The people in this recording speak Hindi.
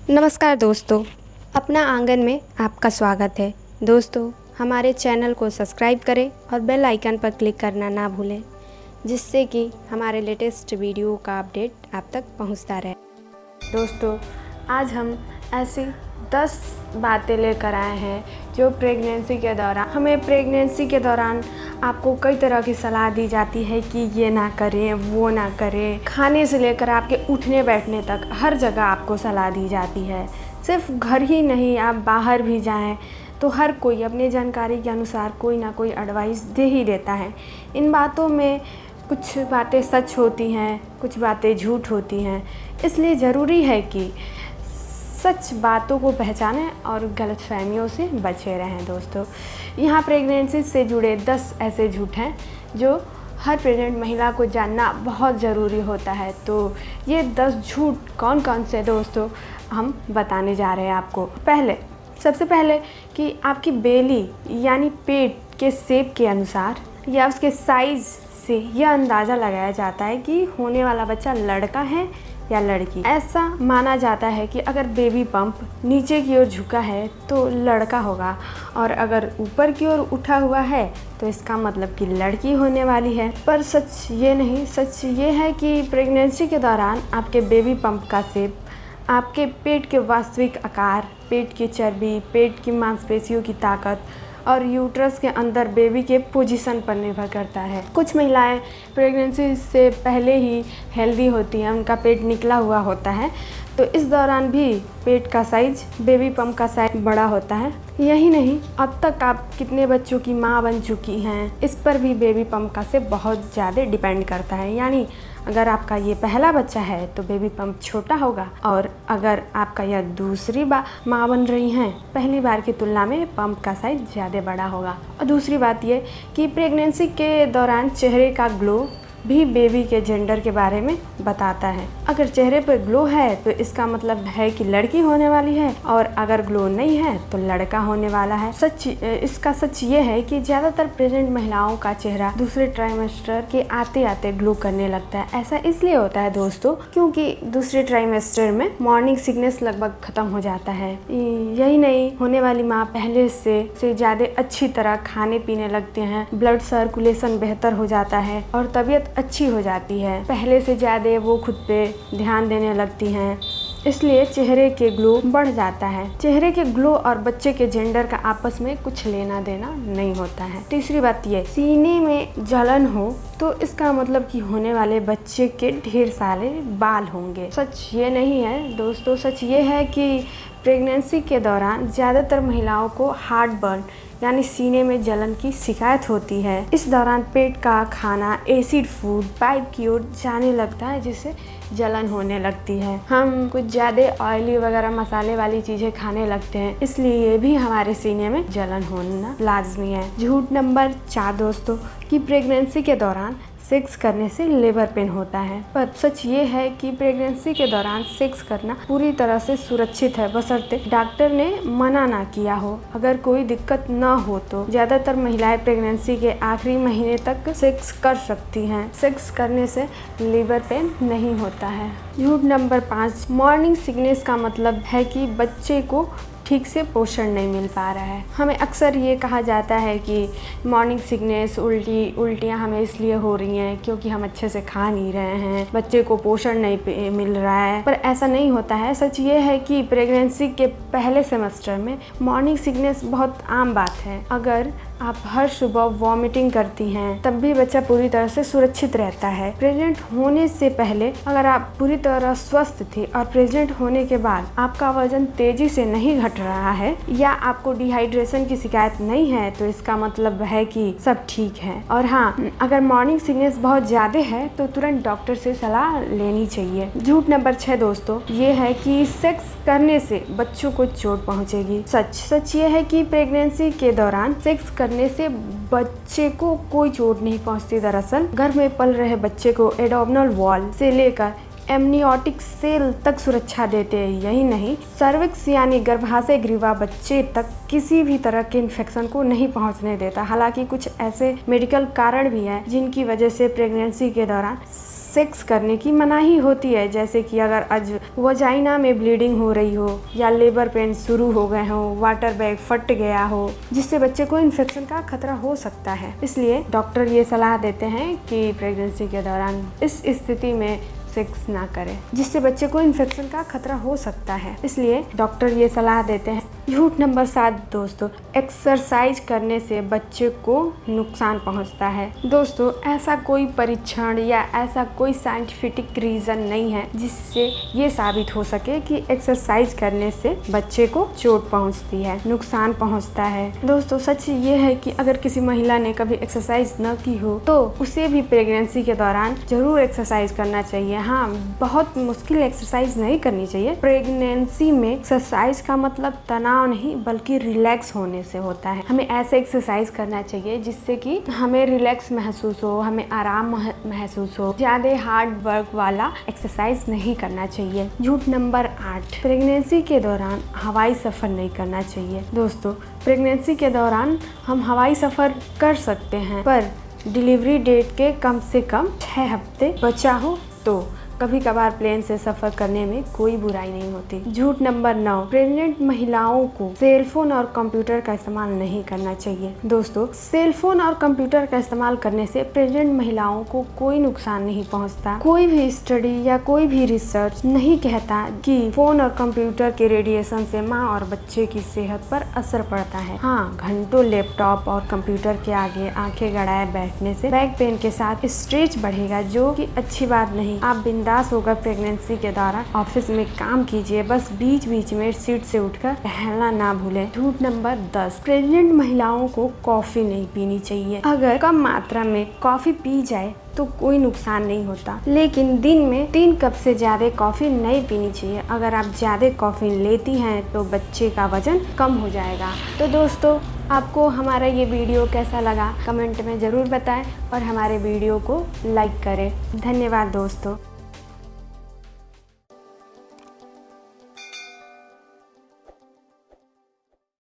नमस्कार दोस्तों, अपना आंगन में आपका स्वागत है। दोस्तों, हमारे चैनल को सब्सक्राइब करें और बेल आइकन पर क्लिक करना ना भूलें, जिससे कि हमारे लेटेस्ट वीडियो का अपडेट आप तक पहुंचता रहे। दोस्तों, आज हम ऐसी 10 बातें लेकर आए हैं जो प्रेगनेंसी के दौरान आपको कई तरह की सलाह दी जाती है कि ये ना करें, वो ना करें। खाने से लेकर आपके उठने बैठने तक हर जगह आपको सलाह दी जाती है। सिर्फ घर ही नहीं, आप बाहर भी जाएं तो हर कोई अपनी जानकारी के अनुसार कोई ना कोई एडवाइस दे ही देता है। इन बातों में कुछ बातें सच होती हैं, कुछ बातें झूठ होती हैं, इसलिए ज़रूरी है कि सच बातों को पहचानें और गलतफहमियों से बचे रहें। दोस्तों, यहाँ प्रेगनेंसी से जुड़े 10 ऐसे झूठ हैं जो हर प्रेग्नेंट महिला को जानना बहुत ज़रूरी होता है। तो ये 10 झूठ कौन कौन से दोस्तों हम बताने जा रहे हैं आपको। सबसे पहले कि आपकी बेली यानी पेट के शेप के अनुसार या उसके साइज़ से यह अंदाज़ा लगाया जाता है कि होने वाला बच्चा लड़का है या लड़की। ऐसा माना जाता है कि अगर बेबी पंप नीचे की ओर झुका है तो लड़का होगा, और अगर ऊपर की ओर उठा हुआ है तो इसका मतलब कि लड़की होने वाली है। पर सच ये नहीं, सच ये है कि प्रेगनेंसी के दौरान आपके बेबी पंप का शेप आपके पेट के वास्तविक आकार, पेट की चर्बी, पेट की मांसपेशियों की ताकत और यूट्रस के अंदर बेबी के पोजीशन पर निर्भर करता है। कुछ महिलाएं प्रेगनेंसी से पहले ही हेल्दी होती हैं, उनका पेट निकला हुआ होता है, तो इस दौरान भी पेट का साइज, बेबी पंप का साइज बड़ा होता है। यही नहीं, अब तक आप कितने बच्चों की माँ बन चुकी हैं, इस पर भी बेबी पंप का से बहुत ज़्यादा डिपेंड करता है। यानी अगर आपका ये पहला बच्चा है तो बेबी पंप छोटा होगा, और अगर आपका यह दूसरी बार माँ बन रही हैं, पहली बार की तुलना में पंप का साइज ज़्यादा बड़ा होगा। और दूसरी बात ये कि प्रेगनेंसी के दौरान चेहरे का ग्लो भी बेबी के जेंडर के बारे में बताता है। अगर चेहरे पर ग्लो है तो इसका मतलब है कि लड़की होने वाली है, और अगर ग्लो नहीं है तो लड़का होने वाला है। इसका सच ये है कि ज़्यादातर प्रेग्नेंट महिलाओं का चेहरा दूसरे ट्राइमेस्टर के आते आते ग्लो करने लगता है। ऐसा इसलिए होता है दोस्तों क्योंकि दूसरे ट्राइमेस्टर में मॉर्निंग सिकनेस लगभग खत्म हो जाता है। यही नहीं, होने वाली माँ पहले से ज़्यादा अच्छी तरह खाने पीने लगते हैं, ब्लड सर्कुलेशन बेहतर हो जाता है और तबीयत अच्छी हो जाती है। पहले से ज़्यादा वो खुद पे ध्यान देने लगती हैं, इसलिए चेहरे के ग्लो बढ़ जाता है। चेहरे के ग्लो और बच्चे के जेंडर का आपस में कुछ लेना देना नहीं होता है। तीसरी बात ये, सीने में जलन हो तो इसका मतलब कि होने वाले बच्चे के ढेर सारे बाल होंगे। सच ये नहीं है दोस्तों, सच ये है कि प्रेगनेंसी के दौरान ज़्यादातर महिलाओं को हार्ट बर्न यानी सीने में जलन की शिकायत होती है। इस दौरान पेट का खाना एसिड फूड पाइप की ओर जाने लगता है, जिससे जलन होने लगती है। हम कुछ ज़्यादा ऑयली वगैरह मसाले वाली चीज़ें खाने लगते हैं, इसलिए भी हमारे सीने में जलन होना लाजमी है। झूठ नंबर 4 दोस्तों कि प्रेगनेंसी के दौरान सेक्स करने से लेबर पेन होता है। पर सच ये है कि प्रेगनेंसी के दौरान सेक्स करना पूरी तरह से सुरक्षित है, बशर्ते डॉक्टर ने मना ना किया हो। अगर कोई दिक्कत ना हो तो ज़्यादातर महिलाएं प्रेगनेंसी के आखिरी महीने तक सेक्स कर सकती हैं। सेक्स करने से लेबर पेन नहीं होता है। झूठ नंबर 5, मॉर्निंग सिकनेस का मतलब है कि बच्चे को ठीक से पोषण नहीं मिल पा रहा है। हमें अक्सर ये कहा जाता है कि मॉर्निंग सिकनेस, उल्टियाँ हमें इसलिए हो रही हैं क्योंकि हम अच्छे से खा नहीं रहे हैं, बच्चे को पोषण नहीं मिल रहा है। पर ऐसा नहीं होता है। सच ये है कि प्रेगनेंसी के पहले सेमेस्टर में मॉर्निंग सिकनेस बहुत आम बात है। अगर आप हर सुबह वॉमिटिंग करती हैं तब भी बच्चा पूरी तरह से सुरक्षित रहता है। प्रेग्नेंट होने से पहले अगर आप पूरी तरह स्वस्थ थे और प्रेग्नेंट होने के बाद आपका वजन तेजी से नहीं घट रहा है या आपको डिहाइड्रेशन की शिकायत नहीं है तो इसका मतलब है कि सब ठीक है। और हाँ, अगर मॉर्निंग सिकनेस बहुत ज़्यादा है तो तुरंत डॉक्टर से सलाह लेनी चाहिए। झूठ नंबर 6 दोस्तों ये है कि सेक्स करने से बच्चों को चोट पहुँचेगी। सच ये है कि प्रेगनेंसी के दौरान सेक्स करने से बच्चे को कोई चोट नहीं पहुंचती। दरअसल गर्भ में पल रहे बच्चे को एब्डोमिनल वॉल से लेकर एमनियोटिक सेल तक सुरक्षा देते हैं। यही नहीं, सर्विक्स यानी गर्भाशय ग्रीवा बच्चे तक किसी भी तरह के इन्फेक्शन को नहीं पहुंचने देता। हालांकि कुछ ऐसे मेडिकल कारण भी हैं जिनकी वजह से प्रेगनेंसी के दौरान सेक्स करने की मनाही होती है, जैसे कि अगर आज वजाइना में ब्लीडिंग हो रही हो या लेबर पेन शुरू हो गए हो, वाटर बैग फट गया हो, जिससे बच्चे को इन्फेक्शन का खतरा हो सकता है। इसलिए डॉक्टर ये सलाह देते हैं कि प्रेगनेंसी के दौरान इस स्थिति में सेक्स ना करें, जिससे बच्चे को इन्फेक्शन का खतरा हो सकता है। इसलिए डॉक्टर ये सलाह देते हैं। झूठ नंबर 7 दोस्तों, एक्सरसाइज करने से बच्चे को नुकसान पहुंचता है। दोस्तों, ऐसा कोई परीक्षण या ऐसा कोई साइंटिफिक रीज़न नहीं है जिससे ये साबित हो सके कि एक्सरसाइज करने से बच्चे को चोट पहुंचती है, नुकसान पहुंचता है। दोस्तों, सच ये है कि अगर किसी महिला ने कभी एक्सरसाइज न की हो तो उसे भी प्रेगनेंसी के दौरान जरूर एक्सरसाइज करना चाहिए। हाँ, बहुत मुश्किल एक्सरसाइज नहीं करनी चाहिए। प्रेगनेंसी में एक्सरसाइज का मतलब तनाव नहीं बल्कि रिलैक्स होने से होता है। हमें ऐसे एक्सरसाइज करना चाहिए जिससे कि हमें रिलैक्स महसूस हो, हमें आराम महसूस हो। ज्यादा हार्ड वर्क वाला एक्सरसाइज नहीं करना चाहिए। झूठ नंबर 8, प्रेगनेंसी के दौरान हवाई सफर नहीं करना चाहिए। दोस्तों, प्रेगनेंसी के दौरान हम हवाई सफर कर सकते हैं, पर डिलीवरी डेट के कम से कम 6 हफ्ते बचा हो तो कभी कभार प्लेन से सफर करने में कोई बुराई नहीं होती। झूठ नंबर 9, प्रेग्नेंट महिलाओं को सेलफोन और कंप्यूटर का इस्तेमाल नहीं करना चाहिए। दोस्तों, सेलफोन और कंप्यूटर का इस्तेमाल करने से प्रेग्नेंट महिलाओं को कोई नुकसान नहीं पहुंचता। कोई भी स्टडी या कोई भी रिसर्च नहीं कहता कि फोन और कंप्यूटर के रेडिएशन से माँ और बच्चे की सेहत पर असर पड़ता है। हाँ, घंटों लैपटॉप और कंप्यूटर के आगे आंखें गड़ाए बैठने से बैक पेन के साथ स्ट्रेस बढ़ेगा, जो कि अच्छी बात नहीं। आप बिंदास होकर प्रेगनेंसी के दौरान ऑफिस में काम कीजिए, बस बीच बीच में सीट से उठकर टहलना ना भूलें। झूठ नंबर 10, प्रेग्नेंट महिलाओं को कॉफी नहीं पीनी चाहिए। अगर कम मात्रा में कॉफी पी जाए तो कोई नुकसान नहीं होता, लेकिन दिन में 3 कप से ज़्यादा कॉफ़ी नहीं पीनी चाहिए। अगर आप ज़्यादा कॉफ़ी लेती हैं तो बच्चे का वजन कम हो जाएगा। तो दोस्तों, आपको हमारा ये वीडियो कैसा लगा कमेंट में ज़रूर बताएं और हमारे वीडियो को लाइक करें। धन्यवाद दोस्तों।